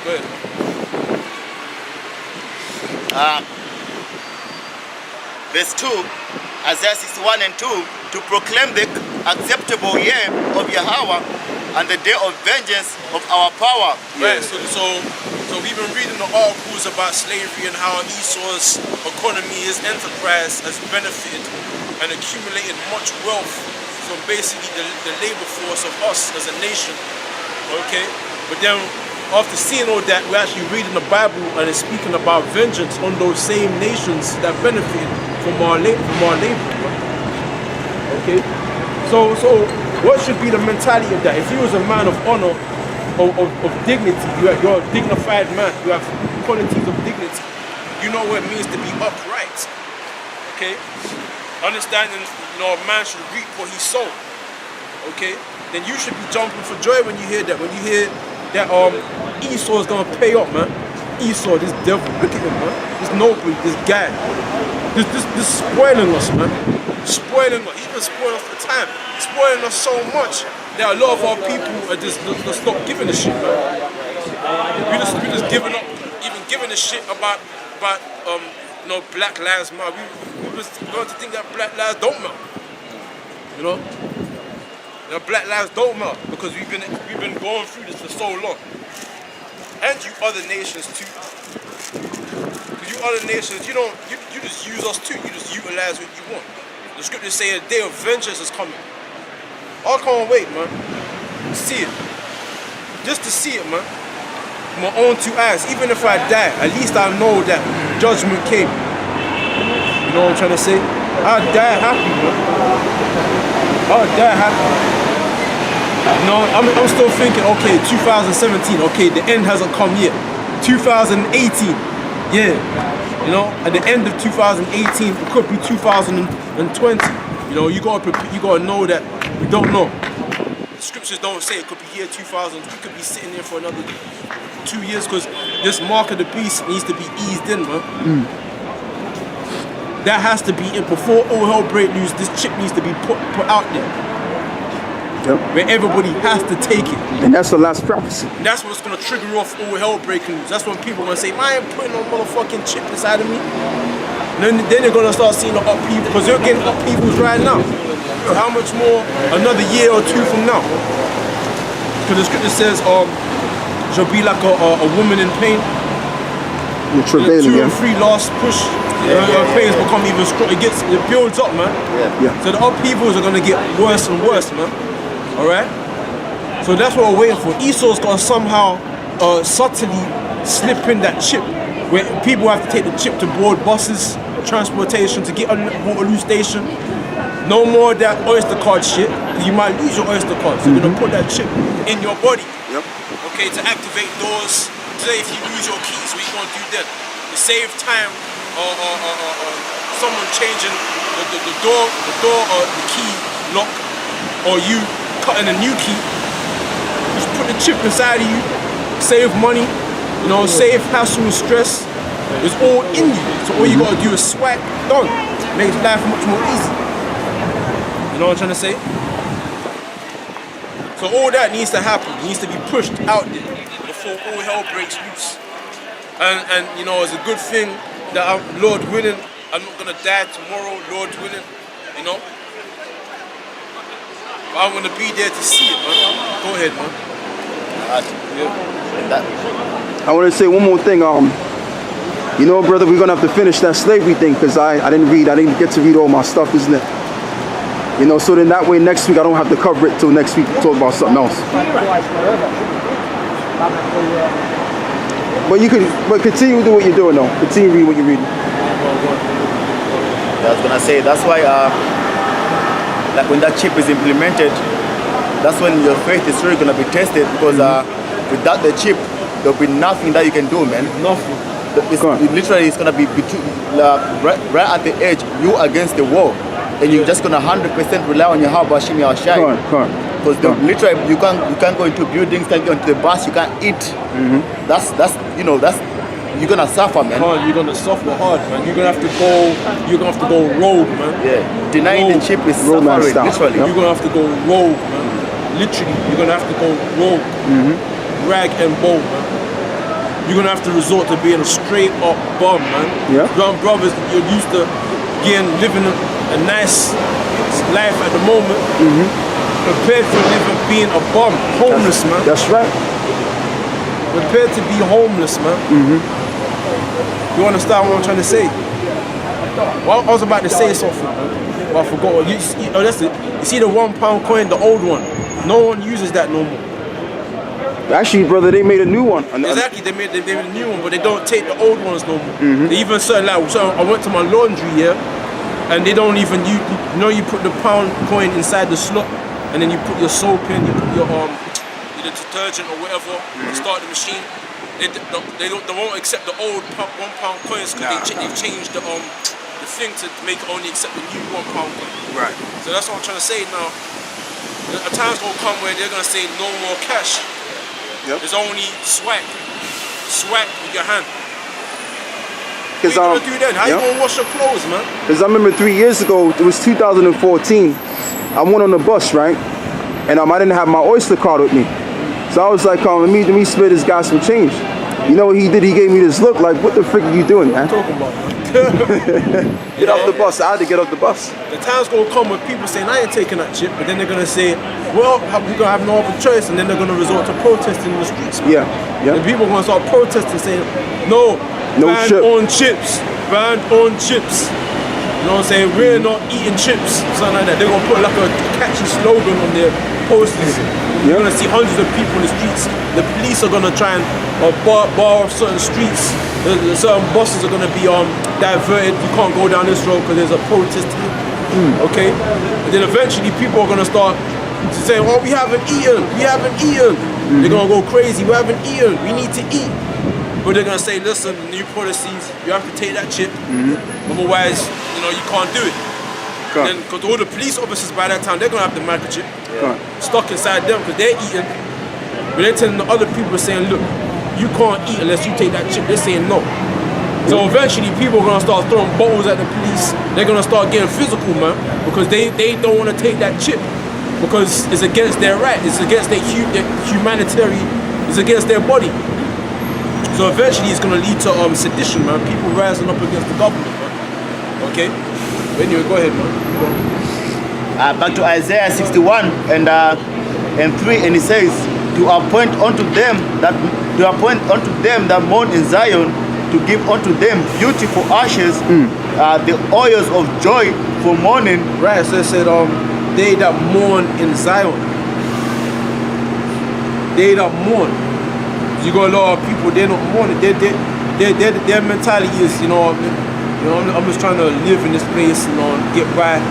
Go ahead. Verse 2, Isaiah 61 and 2, to proclaim the acceptable year of Yahweh and the day of vengeance of our power. Right, so we've been reading the articles about slavery and how Esau's economy, his enterprise, has benefited and accumulated much wealth from basically the labor force of us as a nation. Okay? But then after seeing all that, we're actually reading the Bible and it's speaking about vengeance on those same nations that benefited from our labor. Okay? So what should be the mentality of that? If you was a man of honor, of dignity, you're a dignified man, you have qualities of dignity, you know what it means to be upright. Okay? Understanding, a man should reap what he sowed. Okay? Then you should be jumping for joy when you hear that. When you hear that Esau is gonna pay up, man. Esau, this devil, look at him, man. This nobody, this guy. This spoiling us, man. Spoiling us. He's been spoiling us for time. Spoiling us so much that a lot of our people are just stop giving a shit, man. We just giving up, even giving a shit about Black Lives Matter. We just going to think that Black Lives don't matter. You know? Black lives don't matter because we've been going through this for so long. And you other nations too. Because you other nations, you just use us too. You just utilize what you want. The scriptures say a day of vengeance is coming. I can't wait, man. See it. Just to see it, man. My own two eyes. Even if I die, at least I know that judgment came. You know what I'm trying to say? I'll die happy, man. I'll die happy. I'm still thinking, okay, 2017, okay, the end hasn't come yet. 2018, yeah. At the end of 2018, it could be 2020. You gotta know that we don't know. The scriptures don't say it could be year 2000. We could be sitting there for another 2 years because this mark of the beast needs to be eased in, man. That has to be it before all hell break loose. This chip needs to be put out there. Yep. Where everybody has to take it. And that's the last prophecy. And that's what's gonna trigger off all hell breaking loose. That's when people are gonna say, I ain't putting no motherfucking chip inside of me. And then they're gonna start seeing the upheaval, because they're getting upheavals right now. How much more another year or two from now? Because the scripture says, she'll be like a woman in pain. You're travailing, 2 and 3 last push. Pains become even stronger. It builds up, man. Yeah. So the upheavals are gonna get worse and worse, man. Alright? So that's what we're waiting for. Esau's gonna somehow subtly slip in that chip, where people have to take the chip to board buses, transportation to get on Waterloo Station. No more of that Oyster card shit. You might lose your Oyster card. So you're gonna put that chip in your body. Yep. Okay, to activate doors. Say if you lose your keys, what you gonna do then? To save time someone changing the door or the key lock, or you cutting a new key, just put the chip inside of you, save money, save hassle and stress. It's all in you. So all you gotta do is swipe, done. Makes life much more easy. You know what I'm trying to say? So all that needs to happen. It needs to be pushed out there before all hell breaks loose. And it's a good thing that Lord willing, I'm not gonna die tomorrow, Lord willing, But I'm gonna be there to see it, man. Go ahead, man. I want to say one more thing. Brother, we're gonna have to finish that slavery thing because I didn't get to read all my stuff, isn't it? So then that way next week I don't have to cover it till next week to talk about something else. But continue to do what you're doing though. Continue to read what you're reading. I was gonna say that's why like when that chip is implemented, that's when your faith is really gonna be tested, because without the chip there'll be nothing that you can do, man. Nothing. It's gonna be between right at the edge, you against the wall, and you're just gonna 100% rely on your Habashim Yashai. Because literally you can't go into buildings, can't go into the bus, you can't eat. That's you're gonna suffer, man. You're gonna suffer hard, man. You're gonna have to go rogue, man. Yeah. Denying the chip is suffering, literally. You're gonna have to go rogue, man. Literally, you're gonna have to go rogue. Rag and bow, man. you're gonna have to resort to being a straight up bum, man. Yeah. Young brothers, you're used to living a nice life at the moment, prepared for being a bum, homeless, man. That's right. Prepared to be homeless, man. You understand what I'm trying to say? Well, I was about to say something, man, but I forgot. That's it. You see the £1 coin, the old one? No one uses that no more. Actually, brother, they made a new one. Exactly, they made a new one, but they don't take the old ones no more. They even certain like, so I went to my laundry here, and they don't even you put the pound coin inside the slot, and then you put your soap in, you put your detergent or whatever, you start the machine. They won't accept the old £1 coins because they've changed the thing to make it only accept the new £1 coin. Right. So that's what I'm trying to say now. A time's gonna come where they're gonna say no more cash. Yep. There's only swipe with your hand. What you gonna do then? How you gonna wash your clothes, man? Because I remember 3 years ago, it was 2014. I went on the bus, right? And I didn't have my Oyster card with me. So I was like, let me split this guy some change. You know what he did? He gave me this look like, what the frick are you doing, man? What are you talking about, man? Get off the bus. I had to get off the bus. The time's gonna come when people saying I ain't taking that chip, but then they're gonna say, well, we're gonna have no other choice, and then they're gonna resort to protesting in the streets. Man. Yeah. And people are gonna start protesting, saying, no ban chip. on chips, ban on chips. You know what I'm saying? We're not eating chips, something like that. They're gonna put like a catchy slogan on their posters. You're gonna see hundreds of people in the streets. The police are gonna try and bar certain streets. Certain buses are gonna be diverted. You can't go down this road because there's a protest here. Okay? And then eventually people are gonna start to say, oh, we haven't eaten. They're gonna go crazy. We haven't eaten. We need to eat. But they're gonna say, listen, new policies, you have to take that chip. Otherwise, you can't do it. Then, because all the police officers by that time, they're gonna have the microchip stuck inside them because they're eating. But they're telling the other people, saying, look, you can't eat unless you take that chip. They're saying no. So eventually people are gonna start throwing bottles at the police. They're gonna start getting physical, man, because they don't want to take that chip because it's against their right. It's against their humanitarian. It's against their body. So eventually it's gonna lead to sedition, man. People rising up against the government, man. Okay. Anyway, go ahead, man. Back to Isaiah 61 and 3, and it says, to appoint unto them that mourn in Zion, to give unto them beauty for ashes, the oils of joy for mourning. Right. So it said, they that mourn in Zion. They that mourn. You got a lot of people, they're not mourning. Their mentality is, I'm just trying to live in this place, get by. You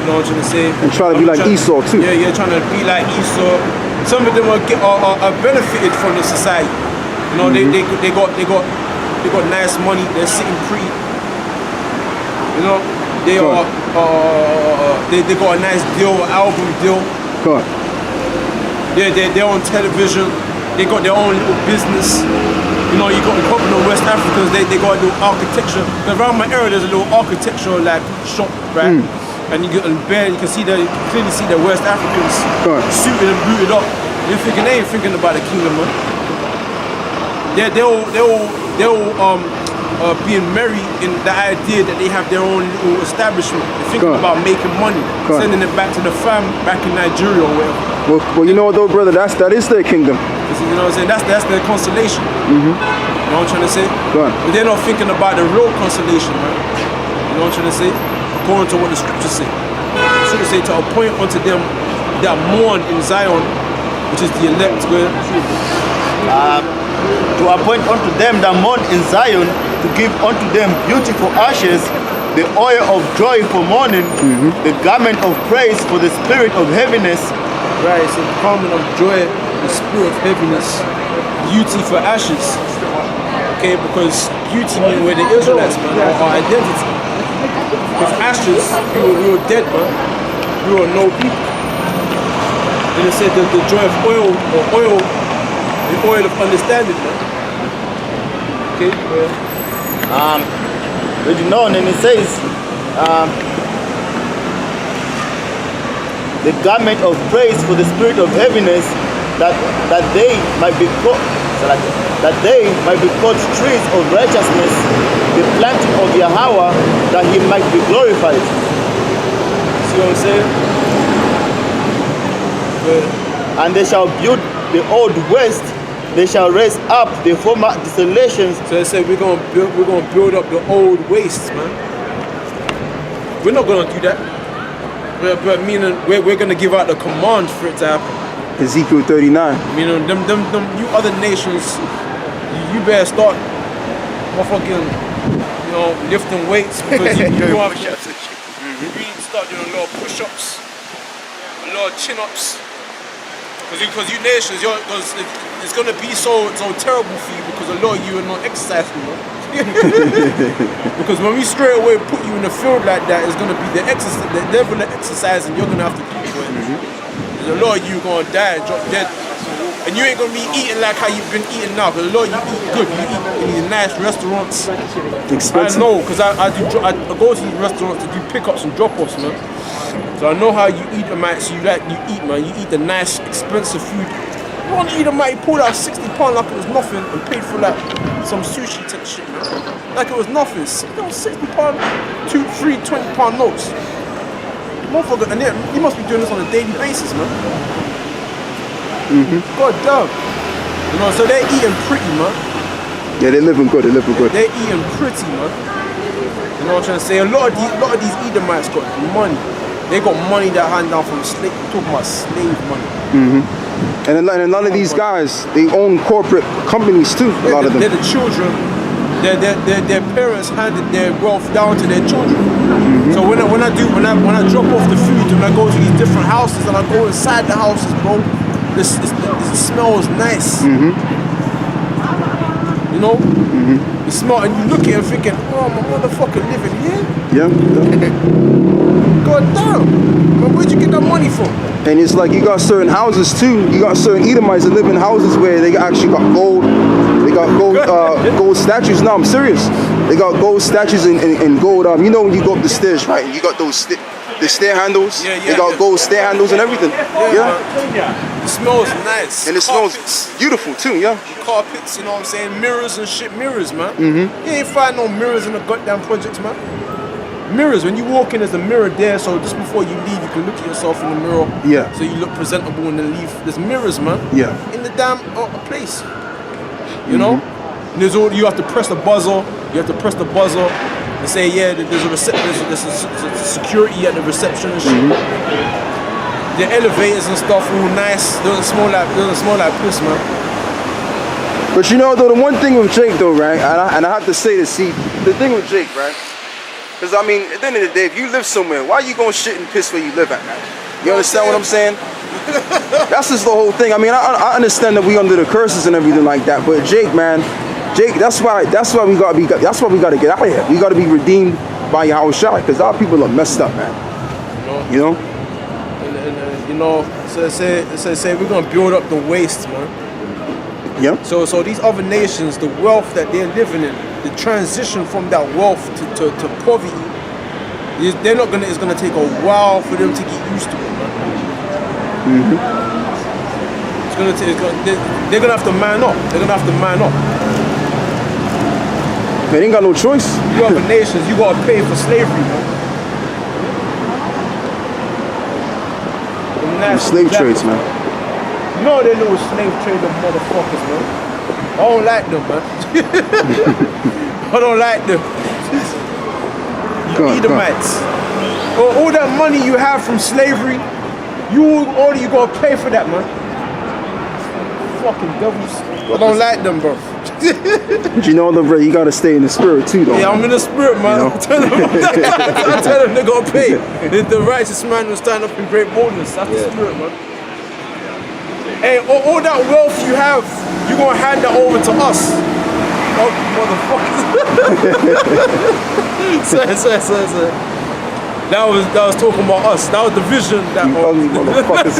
know what I'm trying to say? And try to be like Esau too. Yeah, trying to be like Esau. Some of them are benefited from the society. They got nice money. They're sitting pretty. They got a nice deal, album deal. They're on television. They got their own little business. You got a couple of West Africans, they got a little architecture. Around my area, there's a little architecture like shop, right? And you can clearly see the West Africans suited and booted up. They ain't thinking about the kingdom, man. They're all being merry in the idea that they have their own little establishment. They're thinking about making money, sending it back to the fam back in Nigeria or whatever. Well, you know what though, brother, that is their kingdom. You know what I'm saying? That's their consolation. You know what I'm trying to say? But they're not thinking about the real consolation, man. You know what I'm trying to say? According to what the scriptures say. The scriptures say to appoint unto them that mourn in Zion, which is the elect. To appoint unto them that mourn in Zion, to give unto them beauty for ashes, the oil of joy for mourning, the garment of praise for the spirit of heaviness. Right, it's a garment of joy, the spirit of heaviness, beauty for ashes. Okay, because beauty means we're the Israelites, man, our identity. Because ashes, we were dead, man. We were no people. And it said that the joy of oil, the oil of understanding, man. Okay, Reading on, and it says, the garment of praise for the spirit of heaviness, that they might be that they might be called trees of righteousness, the planting of Yahweh, that he might be glorified. See what I'm saying? And they shall build the old waste, they shall raise up the former desolations. So they say we're gonna build up the old wastes, man. We're not gonna do that. But meaning we're gonna give out the command for it to happen. Ezekiel 39. Meaning them you other nations, you better start motherfucking, lifting weights because you need to start doing a lot of push-ups, a lot of chin-ups. Because you nations, it's gonna be so terrible for you because a lot of you are not exercising, because when we straight away put you in a field like that, it's gonna be the level of exercising you're gonna have to do for it. There's a lot of you gonna die and drop dead, and you ain't gonna be eating like how you've been eating now. Because a lot of you eat good, you eat in these nice restaurants. Expensive. I know, because I go to these restaurants to do pickups and drop-offs, man. So I know how you eat the mites, you eat, man. You eat the nice, expensive food. You want to eat a mite, you pulled out £60 like it was nothing and paid for like some sushi type shit, man. Like it was nothing. £60, £2, £3, £20 notes. Motherfucker, and you must be doing this on a daily basis, man. God damn. So they're eating pretty, man. Yeah, they're living good, They're eating pretty, man. You know what I'm trying to say? A lot of these Edomites got money. They got money that hand down from slave. We're talking about slave money. And a lot of these guys, they own corporate companies too. A lot of them. They're the children. Their parents handed their wealth down to their children. So when I drop off the food, when I go to these different houses and I go inside the houses, bro, it smells nice. You know? You smell and you look at it and thinking, oh, my motherfucker living here? Yeah. God damn. Man, where'd you get that money from? And it's like you got certain houses too. You got certain Edomites that live in houses where they actually got gold. They got gold statues. No, I'm serious. They got gold statues and gold. You know when you go up the stairs, right? And you got those the stair handles. They got gold stair handles and everything. Yeah. It smells nice. And it smells beautiful too. Yeah. Carpets, you know what I'm saying? Mirrors and shit. Mirrors, man. You ain't find no mirrors in the goddamn projects, man. Mirrors, when you walk in, there's a mirror there, so just before you leave, you can look at yourself in the mirror. Yeah. So you look presentable and then leave. There's mirrors, man. Yeah. In the damn place. You know? And there's all, you have to press the buzzer. You have to press the buzzer and say, yeah, there's a security at the reception and shit. The elevators and stuff all nice. Doesn't smell like piss, man. But you know, though, the one thing with Jake, though, right? And I have to say this, see, the thing with Jake, right? Because, I mean, at the end of the day, if you live somewhere, why are you going shit and piss where you live at, man? You understand what I'm saying? That's just the whole thing. I mean, I understand that we under the curses and everything like that, but Jake, man, that's why we gotta get out of here. We gotta be redeemed by Yahweh Shai, because our people are messed up, man. You know? You know, so say we're gonna build up the waste, man. Yeah. So these other nations, the wealth that they're living in, the transition from that wealth to poverty, it's gonna take a while for them to get used to it, man. They're gonna have to man up. They ain't got no choice. You other nations, you gotta pay for slavery, man. Slave trades, man. You know they little slave trader motherfuckers, man. I don't like them, man. I don't like them. You Edomites. All that money you have from slavery, you gotta pay for that, man. Fucking devils. I don't like them, bro. But you know, bro, you gotta stay in the spirit too, though. Yeah, I'm in the spirit, man. You know? I tell them they gotta pay. The righteous man will stand up in great boldness. That's the spirit, man. Hey, all that wealth you have, you gonna hand that over to us. Oh, motherfuckers. Say. That was talking about us. That was the vision that ugly motherfuckers.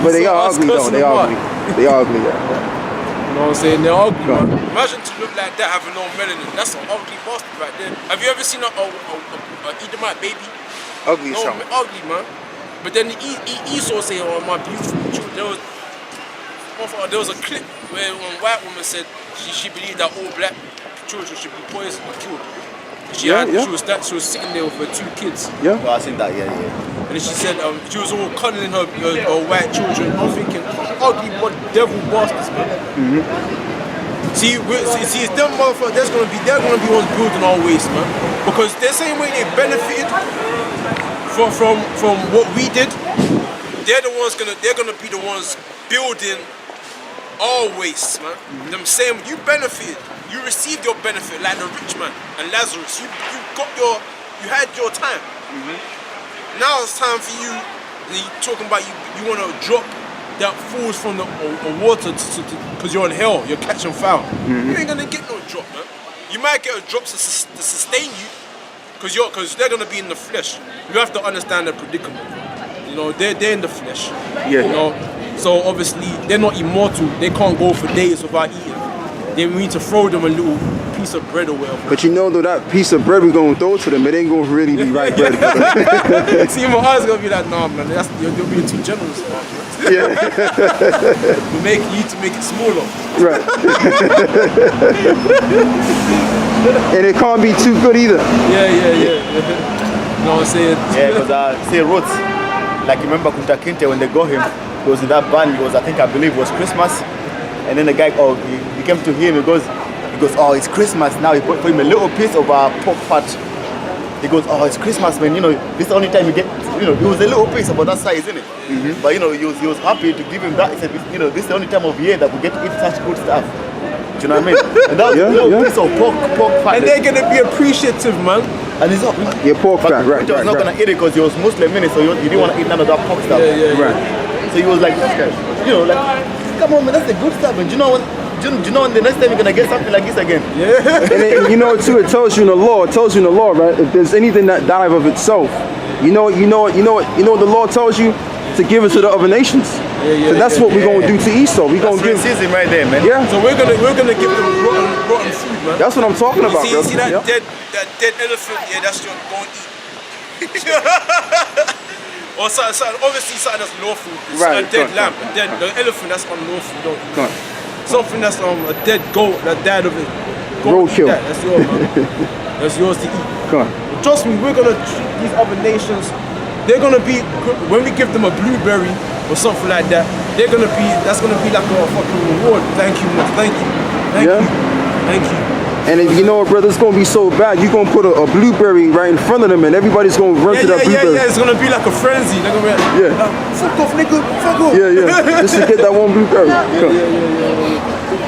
But they are ugly though. They are ugly. They are ugly, yeah. You know what I'm saying? They're ugly, man. Imagine to look like that having no melanin. That's an ugly bastard right there. Have you ever seen a Edomite baby? Ugly as hell. Ugly, man. But then Esau say, oh, my beautiful children. there was a clip where one white woman said she believed that all black children should be poisoned or killed. She was sitting there with her 2 kids. Yeah. I seen that. Yeah. And then she said she was all cuddling her white children. I'm thinking, ugly but devil bastards, man. See, it's them motherfuckers. They're gonna be ones building our waste, man. Because the same way they benefited from what we did, they're gonna be the ones building our waste, man. Them same, you benefited. You received your benefit like the rich man and Lazarus. You had your time. Now it's time for you. And you talking about you want to drop that falls from the water because you're in hell. You're catching fire. You ain't gonna get no drop, man. You might get a drop to sustain you because they're gonna be in the flesh. You have to understand the predicament. You know, they're in the flesh. Yeah. You know, so obviously they're not immortal. They can't go for days without eating. Then we need to throw them a little piece of bread or whatever. But you know, though, that piece of bread we're going to throw to them, it ain't going to really be right bread. See, my eyes going to be like, nah, man, you're being too generous. Yeah. We make you to make it smaller. Right. And it can't be too good either. Yeah. You know what I'm saying? Yeah, because say roots. Like, remember Kunta Kinte when they got him, he was in that band, I believe it was Christmas. And then the guy, he came to him, he goes, oh, it's Christmas now. He put for him a little piece of pork fat. He goes, oh, it's Christmas, man. You know, this is the only time you get, it was a little piece about that size, isn't it? But, he was happy to give him that. He said, this is the only time of year that we get to eat such good stuff. Do you know what I mean? And that was a little piece of pork fat. And they're going to be appreciative, man. And he's not. Yeah, pork fat, right. He was not going to eat it because he was Muslim, so he didn't want to eat none of that pork stuff. Yeah. Right. So he was like, come on, man, that's the good stuff, man. Do you know when the next time you're gonna get something like this again? Yeah. And you know too, it tells you in the law, right? If there's anything that died of itself, you know what the law tells you? To give it to the other nations. So that's what we're gonna do to Esau. We're gonna give racism right there, man. Yeah. So we're gonna give them rotten food, man. That's what I'm talking about, you see that yeah. dead elephant? Yeah, that's your going to eat. Or something, obviously something that's lawful. Right, A dead lamb, the elephant that's unlawful. Don't eat. Something that's a dead goat that died of it. Roadkill. That's yours, man. That's yours to eat. Come on. Trust me, we're gonna treat these other nations. They're gonna be, when we give them a blueberry or something like that, that's gonna be like a fucking reward. Thank you much. Thank you. And if you know what, brother, it's gonna be so bad, you're gonna put a blueberry right in front of them, and everybody's gonna run to that blueberry. Yeah, it's gonna be like a frenzy. They're gonna be like, fuck off, nigga, fuck off. Yeah. Just to get that one blueberry. Yeah.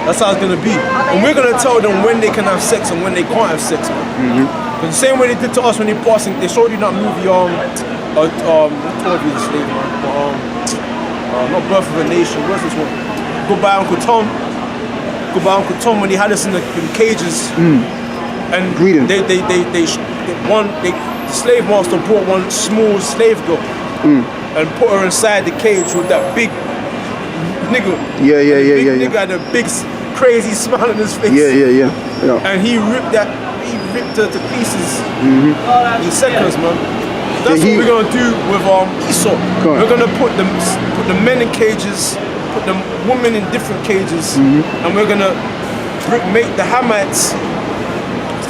That's how it's gonna be. And we're gonna tell them when they can have sex and when they can't have sex, man. Because the same way they did to us when they showed you that movie, what told you the slave, man? Not Birth of a Nation. What's this one? Goodbye, Uncle Tom. When he had us in the cages, and the slave master brought one small slave girl and put her inside the cage with that big nigga. Yeah. Nigga had a big crazy smile on his face. Yeah. And he ripped her to pieces in seconds, man. That's what we're gonna do with Esau. We're gonna put the men in cages, put the women in different cages, and we're gonna make the Hamites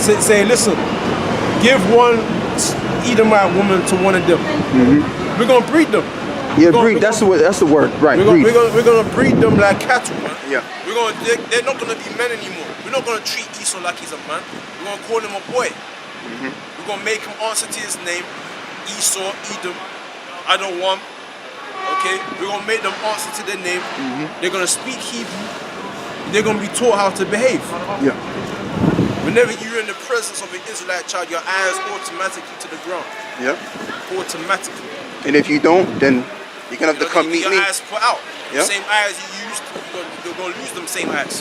say, listen, give one Edomite woman to one of them. We're gonna breed them. Yeah, breed. That's the word, right? We're gonna breed them like cattle, man. Yeah. They're not gonna be men anymore. We're not gonna treat Esau like he's a man. We're gonna call him a boy. We're gonna make him answer to his name. Esau, Edom, Adonwam. Okay, we're gonna make them answer to their name. They're gonna speak Hebrew. They're gonna be taught how to behave. Yeah. Whenever you're in the presence of an Israelite child, your eyes automatically to the ground. Yeah. Automatically. And if you don't, then you're gonna have to come meet me. Your eyes put out. Yeah. The same eyes you used, you're gonna lose them same eyes.